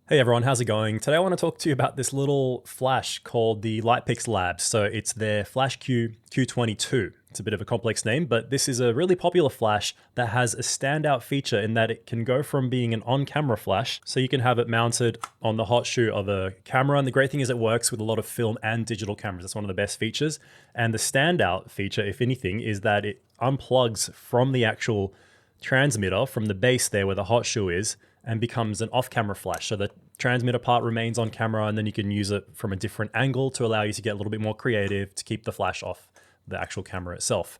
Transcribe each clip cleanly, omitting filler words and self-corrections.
Hey everyone, how's it going? Today I want to talk to you about this little flash called the LightPix Labs. So it's their FlashQ Q20 II. It's a bit of a complex name, but this is a really popular flash that has a standout feature in that it can go from being an on-camera flash, so you can have it mounted on the hot shoe of a camera. And the great thing is it works with a lot of film and digital cameras. That's one of the best features. And the standout feature, if anything, is that it unplugs from the actual transmitter, from the base there where the hot shoe is, and becomes an off-camera flash. So the transmitter part remains on camera, and then you can use it from a different angle to allow you to get a little bit more creative to keep the flash off the actual camera itself.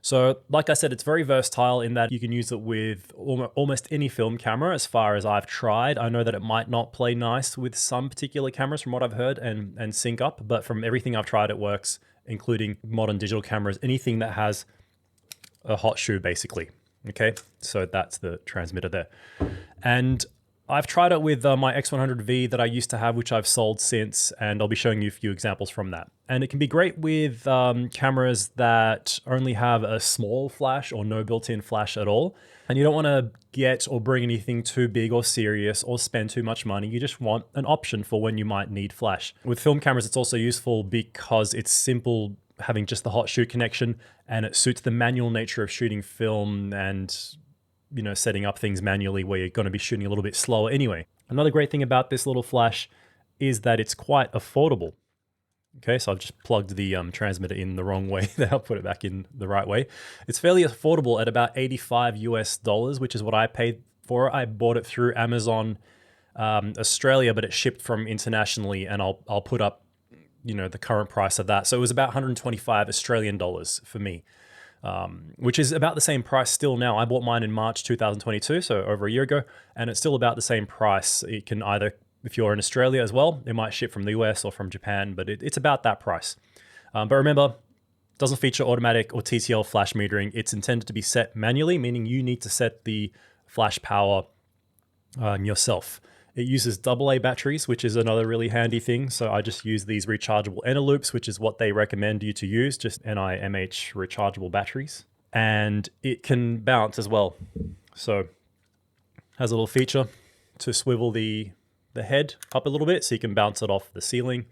So like I said, it's very versatile in that you can use it with almost any film camera as far as I've tried. I know that it might not play nice with some particular cameras from what I've heard and sync up, but from everything I've tried, it works, including modern digital cameras, anything that has a hot shoe basically. Okay, so that's the transmitter there. And I've tried it with my X100V that I used to have, which I've sold since, and I'll be showing you a few examples from that. And it can be great with cameras that only have a small flash or no built-in flash at all. And you don't want to get or bring anything too big or serious or spend too much money. You just want an option for when you might need flash. With film cameras, it's also useful because it's simple having just the hot shoe connection, and it suits the manual nature of shooting film and, you know, setting up things manually where you're going to be shooting a little bit slower anyway. Another great thing about this little flash is that it's quite affordable. Okay, so I've just plugged the transmitter in the wrong way. I'll put it back in the right way. It's fairly affordable at about $85 US, which is what I paid for it. I bought it through Amazon Australia, but it shipped from internationally, and I'll put up, you know, the current price of that. So it was about 125 Australian dollars for me, which is about the same price still now. I bought mine in March 2022, so over a year ago, and it's still about the same price. It can either, if you're in Australia as well, it might ship from the US or from Japan, but it's about that price. But remember, it doesn't feature automatic or TTL flash metering. It's intended to be set manually, meaning you need to set the flash power yourself. It uses AA batteries, which is another really handy thing. So I just use these rechargeable Loops, which is what they recommend you to use, just NIMH rechargeable batteries. And it can bounce as well. So it has a little feature to swivel the head up a little bit so you can bounce it off the ceiling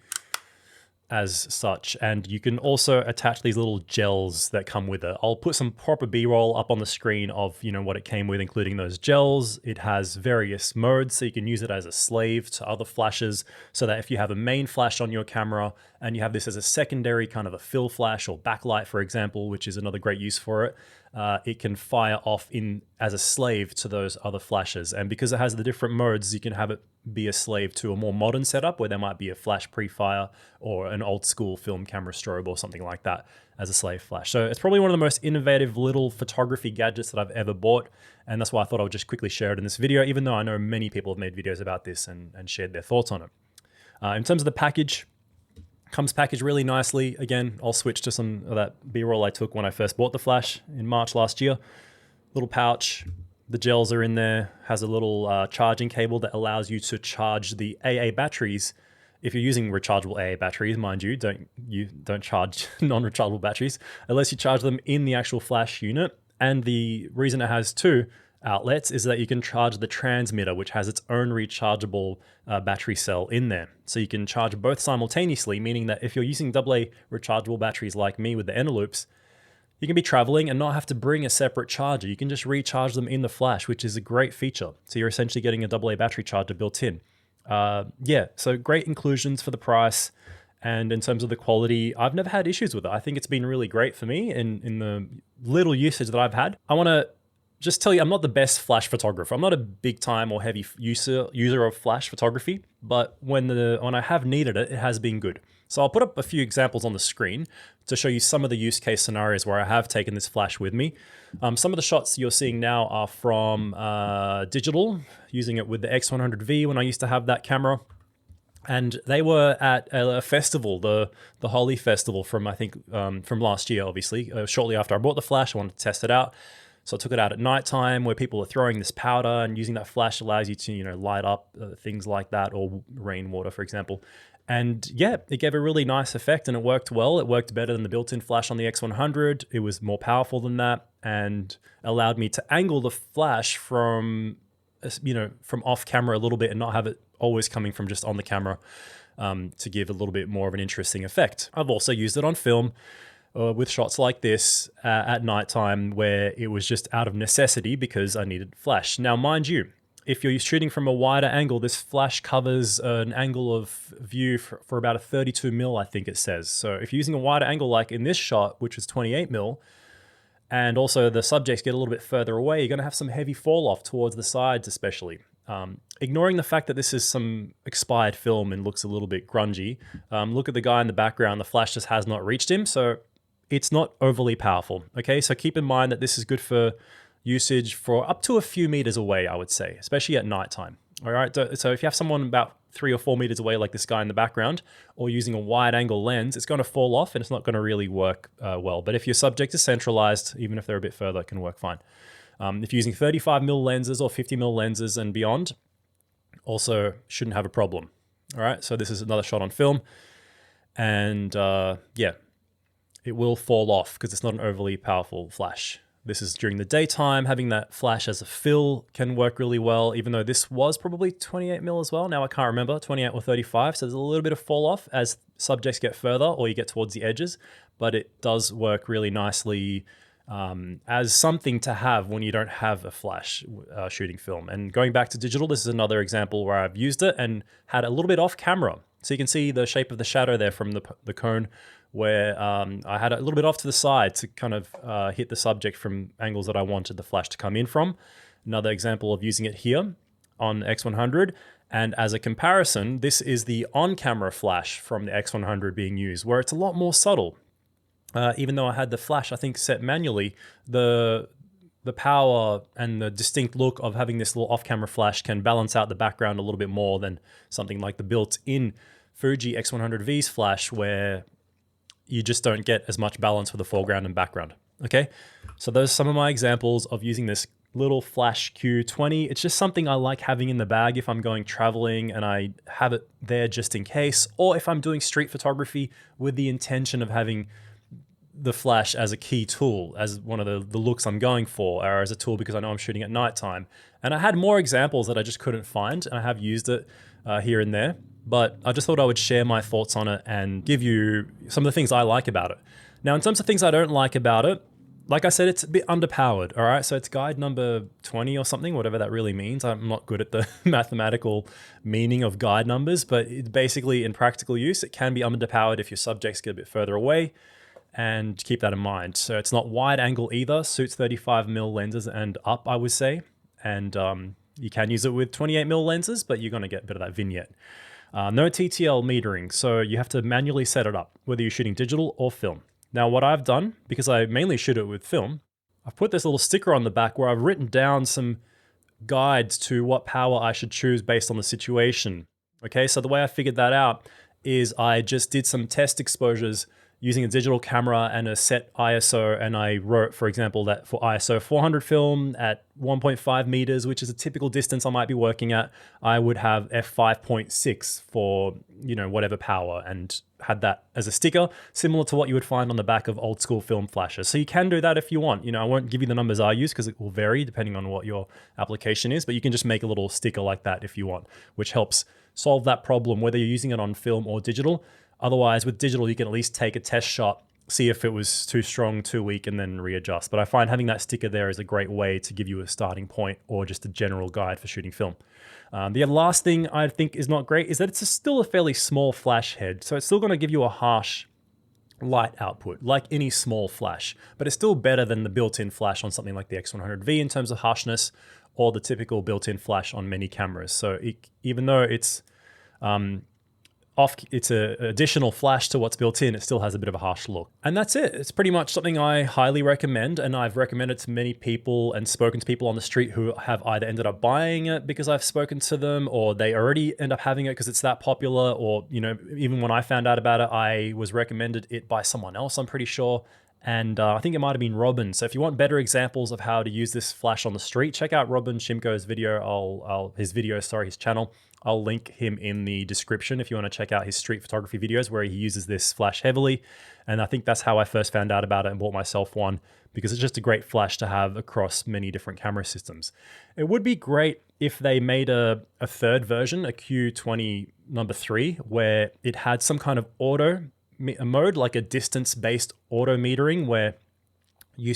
as such. And you can also attach these little gels that come with it. I'll put some proper B-roll up on the screen of, you know, what it came with, including those gels. It has various modes, so you can use it as a slave to other flashes, so that if you have a main flash on your camera and you have this as a secondary kind of a fill flash or backlight, for example, which is another great use for it, it can fire off in as a slave to those other flashes. And because it has the different modes, you can have it be a slave to a more modern setup where there might be a flash pre-fire or an old school film camera strobe or something like that as a slave flash. So it's probably one of the most innovative little photography gadgets that I've ever bought. And that's why I thought I would just quickly share it in this video, even though I know many people have made videos about this and shared their thoughts on it. In terms of the package, comes packaged really nicely. Again, I'll switch to some of that B-roll I took when I first bought the flash in March last year. Little pouch, the gels are in there, has a little charging cable that allows you to charge the AA batteries. If you're using rechargeable AA batteries, mind you don't charge non-rechargeable batteries unless you charge them in the actual flash unit. And the reason it has two outlets is that you can charge the transmitter, which has its own rechargeable battery cell in there. So you can charge both simultaneously, meaning that if you're using AA rechargeable batteries like me with the Loops, you can be traveling and not have to bring a separate charger. You can just recharge them in the flash, which is a great feature. So you're essentially getting a AA battery charger built in. Yeah, so great inclusions for the price. And in terms of the quality, I've never had issues with it. I think it's been really great for me in the little usage that I've had. I want to just tell you, I'm not the best flash photographer. I'm not a big time or heavy user of flash photography, but when I have needed it, it has been good. So I'll put up a few examples on the screen to show you some of the use case scenarios where I have taken this flash with me. Some of the shots you're seeing now are from digital, using it with the X100V when I used to have that camera. And they were at a festival, the Holi Festival from, I think, from last year, obviously. Shortly after I bought the flash, I wanted to test it out. So I took it out at nighttime where people are throwing this powder, and using that flash allows you to, you know, light up things like that, or rainwater, for example. And yeah, it gave a really nice effect and it worked well. It worked better than the built-in flash on the X100. It was more powerful than that and allowed me to angle the flash from from off camera a little bit and not have it always coming from just on the camera, to give a little bit more of an interesting effect. I've also used it on film with shots like this at nighttime where it was just out of necessity because I needed flash. Now, mind you, if you're shooting from a wider angle, this flash covers an angle of view for about a 32 mil, I think it says. So if you're using a wider angle like in this shot, which is 28 mil, and also the subjects get a little bit further away, you're going to have some heavy fall off towards the sides especially. Ignoring the fact that this is some expired film and looks a little bit grungy, look at the guy in the background, the flash just has not reached him, so it's not overly powerful, okay? So keep in mind that this is good for usage for up to a few meters away, I would say, especially at nighttime, all right? So if you have someone about 3 or 4 meters away, like this guy in the background, or using a wide angle lens, it's going to fall off and it's not going to really work well. But if your subject is centralized, even if they're a bit further, it can work fine. If you're using 35 mil lenses or 50 mil lenses and beyond, also shouldn't have a problem. All right, so this is another shot on film. And yeah, it will fall off because it's not an overly powerful flash. This is during the daytime. Having that flash as a fill can work really well, even though this was probably 28 mil as well. Now I can't remember, 28 or 35. So there's a little bit of fall off as subjects get further or you get towards the edges, but it does work really nicely as something to have when you don't have a flash shooting film. And going back to digital, this is another example where I've used it and had a little bit off camera. So you can see the shape of the shadow there from the cone, where I had a little bit off to the side to kind of hit the subject from angles that I wanted the flash to come in from. Another example of using it here on X100. And as a comparison, this is the on-camera flash from the X100 being used, where it's a lot more subtle. Even though I had the flash, I think, set manually, the power and the distinct look of having this little off-camera flash can balance out the background a little bit more than something like the built-in Fuji X100V's flash, where you just don't get as much balance with the foreground and background, okay? So those are some of my examples of using this little FlashQ 20. It's just something I like having in the bag if I'm going traveling and I have it there just in case, or if I'm doing street photography with the intention of having the flash as a key tool, as one of the looks I'm going for, or as a tool because I know I'm shooting at nighttime. And I had more examples that I just couldn't find, and I have used it here and there. But I just thought I would share my thoughts on it and give you some of the things I like about it. Now, in terms of things I don't like about it, like I said, it's a bit underpowered, all right? So it's guide number 20 or something, whatever that really means. I'm not good at the mathematical meaning of guide numbers, but it basically, in practical use, it can be underpowered if your subjects get a bit further away, and keep that in mind. So it's not wide angle either, suits 35mm lenses and up, I would say. And you can use it with 28mm lenses, but you're gonna get a bit of that vignette. No TTL metering, so you have to manually set it up, whether you're shooting digital or film. Now, what I've done, because I mainly shoot it with film, I've put this little sticker on the back where I've written down some guides to what power I should choose based on the situation. Okay, so the way I figured that out is I just did some test exposures using a digital camera and a set ISO, and I wrote, for example, that for ISO 400 film at 1.5 meters, which is a typical distance I might be working at, I would have f5.6 for, you know, whatever power, and had that as a sticker, similar to what you would find on the back of old school film flashes. So you can do that if you want. You know, I won't give you the numbers I use because it will vary depending on what your application is, but you can just make a little sticker like that if you want, which helps solve that problem, whether you're using it on film or digital. Otherwise, with digital, you can at least take a test shot, see if it was too strong, too weak, and then readjust. But I find having that sticker there is a great way to give you a starting point or just a general guide for shooting film. The last thing I think is not great is that it's still a fairly small flash head. So it's still going to give you a harsh light output, like any small flash. But it's still better than the built-in flash on something like the X100V in terms of harshness, or the typical built-in flash on many cameras. So even though it's it's an additional flash to what's built in, it still has a bit of a harsh look. And that's it. It's pretty much something I highly recommend, and I've recommended to many people and spoken to people on the street who have either ended up buying it because I've spoken to them, or they already end up having it because it's that popular, or, you know, even when I found out about it, I was recommended it by someone else, I'm pretty sure. and I think it might have been Robin. So if you want better examples of how to use this flash on the street, check out Robin Shimko's video. His channel. I'll link him in the description if you want to check out his street photography videos where he uses this flash heavily. And I think that's how I first found out about it and bought myself one, because it's just a great flash to have across many different camera systems. It would be great if they made a third version, a Q20 III, where it had some kind of auto mode, like a distance-based auto metering, where you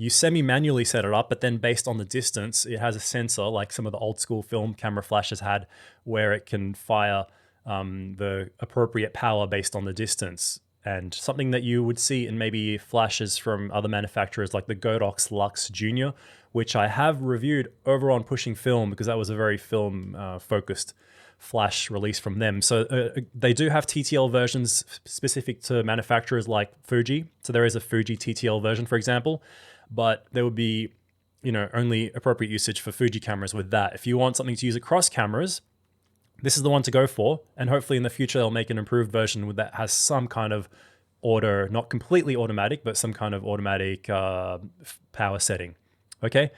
semi-manually set it up, but then based on the distance, it has a sensor like some of the old school film camera flashes had, where it can fire the appropriate power based on the distance. And something that you would see in maybe flashes from other manufacturers like the Godox Lux Junior, which I have reviewed over on Pushing Film, because that was a very film focused flash release from them. So they do have TTL versions specific to manufacturers like Fuji. So there is a Fuji TTL version, for example, but there would be, only appropriate usage for Fuji cameras with that. If you want something to use across cameras, this is the one to go for. And hopefully in the future, they'll make an improved version that has some kind of auto, not completely automatic, but some kind of automatic power setting. Okay.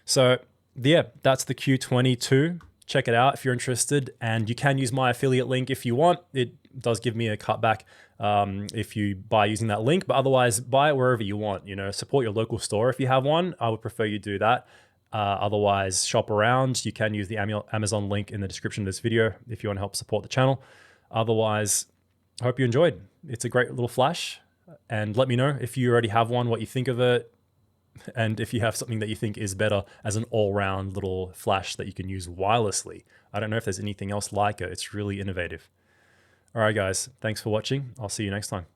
So yeah, that's the Q20 II. Check it out if you're interested, and you can use my affiliate link if you want. It does give me a cutback if you buy using that link, but otherwise buy it wherever you want. Support your local store if you have one. I would prefer you do that. Otherwise, shop around. You can use the Amazon link in the description of this video if you want to help support the channel. Otherwise, I hope you enjoyed. It's a great little flash, and let me know if you already have one, what you think of it. And if you have something that you think is better as an all-round little flash that you can use wirelessly. I don't know if there's anything else like it. It's really innovative. All right, guys. Thanks for watching. I'll see you next time.